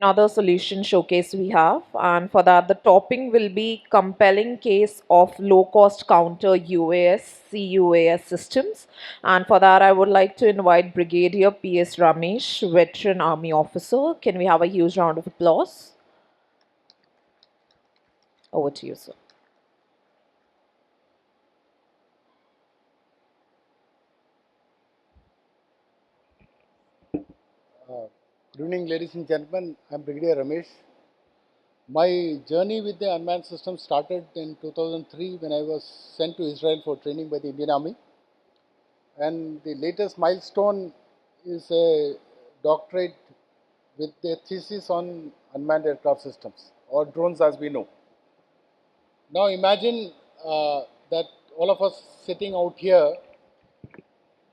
another solution showcase we have, and for that the topping will be compelling case of low cost counter UAS CUAS systems. And for that I would like to invite Brigadier PS Ramesh, veteran army officer. Can we have a huge round of applause? Over to you, sir. Good evening, ladies and gentlemen. I'm Brigadier Ramesh. My journey with the unmanned system started in 2003 when I was sent to Israel for training by the Indian Army. And the latest milestone is a doctorate with a thesis on unmanned aircraft systems, or drones as we know. Now imagine that all of us sitting out here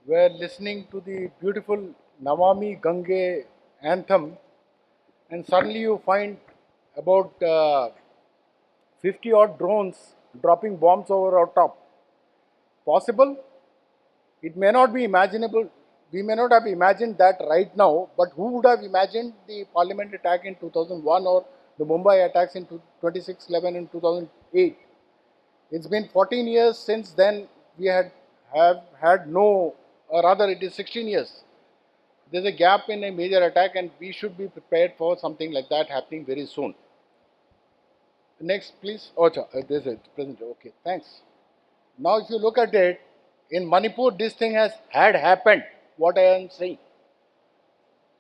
were listening to the beautiful Namami Gange anthem, and suddenly you find about 50 odd drones dropping bombs over our top. Possible? It may not be imaginable. We may not have imagined that right now, but who would have imagined the Parliament attack in 2001 or the Mumbai attacks in 26/11 in 2008? It's been 14 years since then. We have had no, or rather, it is 16 years. There's a gap in a major attack, and we should be prepared for something like that happening very soon. Next, please. Oh, this is present. Okay, thanks. Now, if you look at it, in Manipur, this thing has had happened. What I am saying.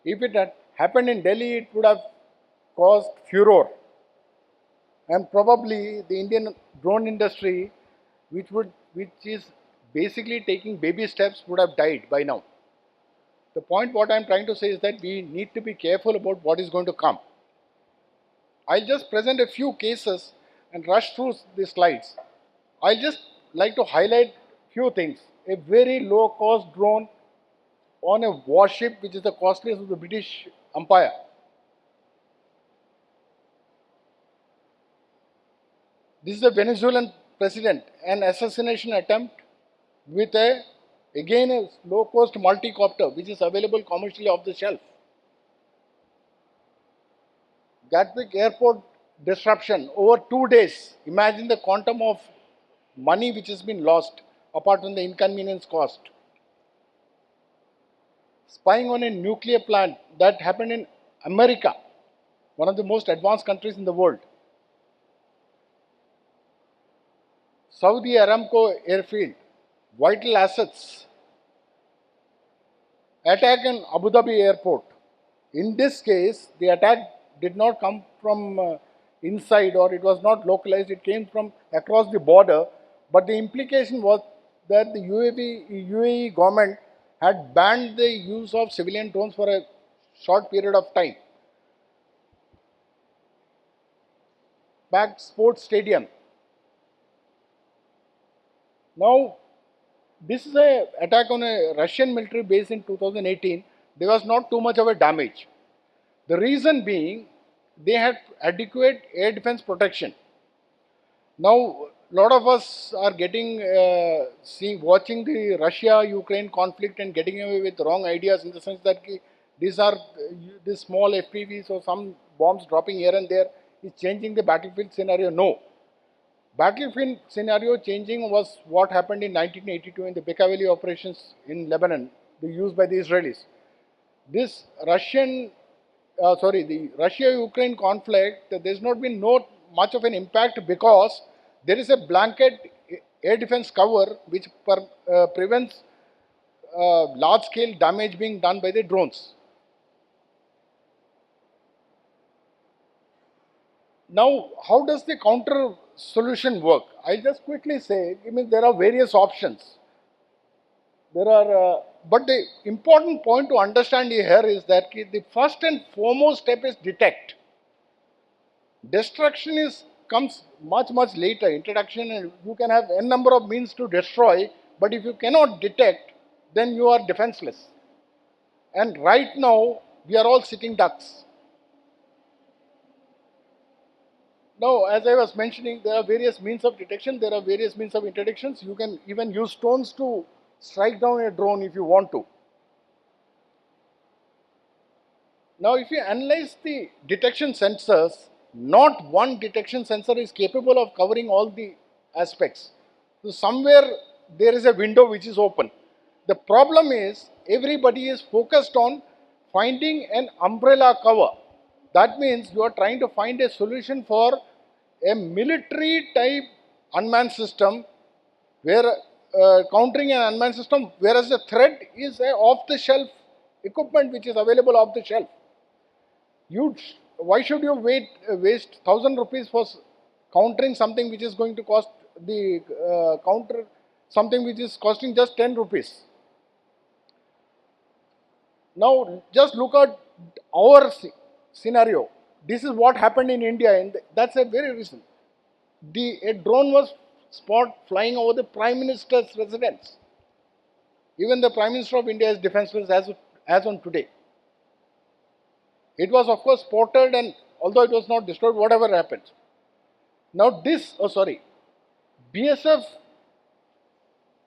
If it had happened in Delhi, it would have caused furor, and probably the Indian drone industry, which is basically taking baby steps, would have died by now. The point what I am trying to say is that we need to be careful about what is going to come. I'll just present a few cases and rush through the slides. I'll just like to highlight few things. A very low cost drone on a warship which is the costliest of the British Empire. This is the Venezuelan president, an assassination attempt with again a low cost multi-copter which is available commercially off the shelf. Gatwick airport disruption over 2 days. Imagine the quantum of money which has been lost apart from the inconvenience cost. Spying on a nuclear plant that happened in America, one of the most advanced countries in the world. Saudi Aramco airfield, vital assets. Attack in Abu Dhabi airport. In this case, the attack did not come from inside, or it was not localized, it came from across the border. But the implication was that the UAE government had banned the use of civilian drones for a short period of time. Back sports stadium. Now, this is a attack on a Russian military base in 2018. There was not too much of a damage. The reason being, they had adequate air defense protection. Now, a lot of us are getting, watching the Russia-Ukraine conflict and getting away with wrong ideas in the sense that these are these small FPVs or some bombs dropping here and there is changing the battlefield scenario. No. Battlefield scenario changing was what happened in 1982 in the Bekaa Valley operations in Lebanon, used by the Israelis. This the Russia-Ukraine conflict, there's not been much of an impact because there is a blanket air defense cover which prevents large-scale damage being done by the drones. Now, how does the counter solution work? I'll just quickly say, there are various options. But the important point to understand here is that the first and foremost step is detect. Destruction comes much later. Introduction, and you can have n number of means to destroy, but if you cannot detect, then you are defenseless. And right now, we are all sitting ducks. Now, as I was mentioning, there are various means of detection, there are various means of interdictions. You can even use stones to strike down a drone if you want to. Now, if you analyze the detection sensors, not one detection sensor is capable of covering all the aspects. So, somewhere there is a window which is open. The problem is everybody is focused on finding an umbrella cover. That means you are trying to find a solution for a military type unmanned system where countering an unmanned system, whereas the threat is a off the shelf equipment which is available off the shelf. You, why should you waste 1,000 rupees for countering something which is going to cost the counter something which is costing just 10 rupees? Now, just look at our scenario. This is what happened in India, and that's a very recent. A drone was spot flying over the Prime Minister's residence. Even the Prime Minister of India is defenseless as on today. It was, of course, spotted, and although it was not destroyed, whatever happened. Now, BSF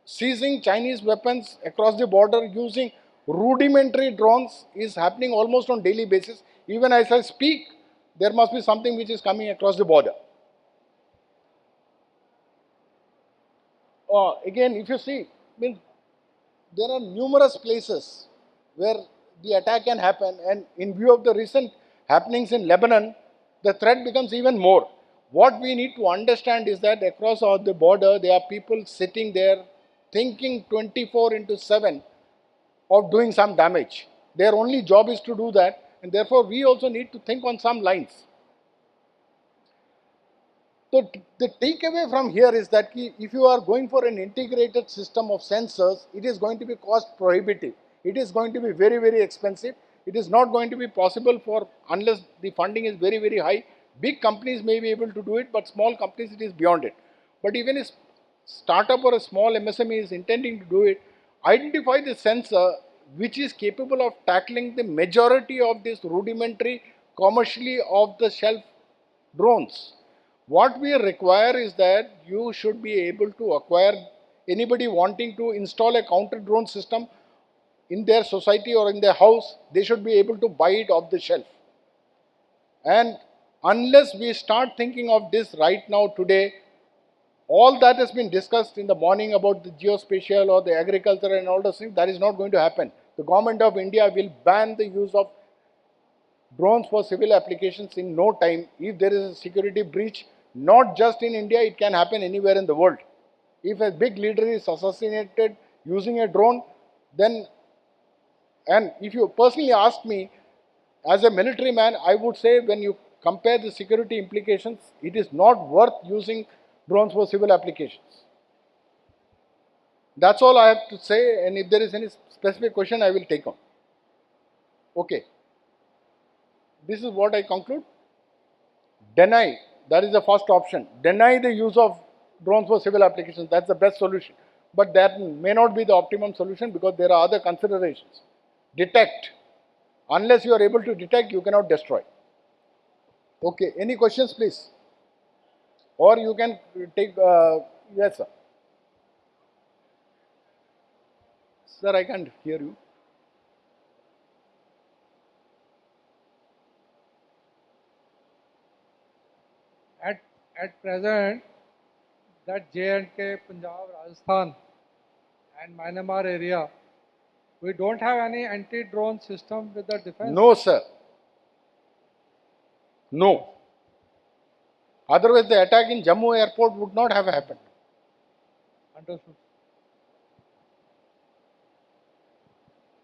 seizing Chinese weapons across the border using rudimentary drones is happening almost on daily basis. Even as I speak, there must be something which is coming across the border. Again, if you see, means there are numerous places where the attack can happen, and in view of the recent happenings in Lebanon, the threat becomes even more. What we need to understand is that across all the border, there are people sitting there thinking 24 into 7 of doing some damage. Their only job is to do that, and therefore we also need to think on some lines. So the takeaway from here is that if you are going for an integrated system of sensors, it is going to be cost prohibitive. It is going to be very, very expensive. It is not going to be possible for, unless the funding is very, very high. Big companies may be able to do it, but small companies, it is beyond it. But even a startup or a small MSME is intending to do it, identify the sensor which is capable of tackling the majority of this rudimentary, commercially off the shelf drones. What we require is that you should be able to acquire, anybody wanting to install a counter drone system in their society or in their house, they should be able to buy it off the shelf. And unless we start thinking of this right now today, all that has been discussed in the morning about the geospatial or the agriculture and all those things, that is not going to happen. The government of India will ban the use of drones for civil applications in no time. If there is a security breach, not just in India, it can happen anywhere in the world. If a big leader is assassinated using a drone, then, and if you personally ask me, as a military man, I would say when you compare the security implications, it is not worth using drones for civil applications. That's all I have to say, and if there is any specific question, I will take on. Okay. This is what I conclude. Deny, that is the first option. Deny the use of drones for civil applications, that's the best solution. But that may not be the optimum solution because there are other considerations. Detect. Unless you are able to detect, you cannot destroy. Okay, any questions please? Or you can take, yes sir. Sir, I can't hear you. At, at present, that J&K, Punjab, Rajasthan and Myanmar area, we don't have any anti-drone system with the defense. No sir. No. Otherwise the attack in Jammu airport would not have happened. Understood.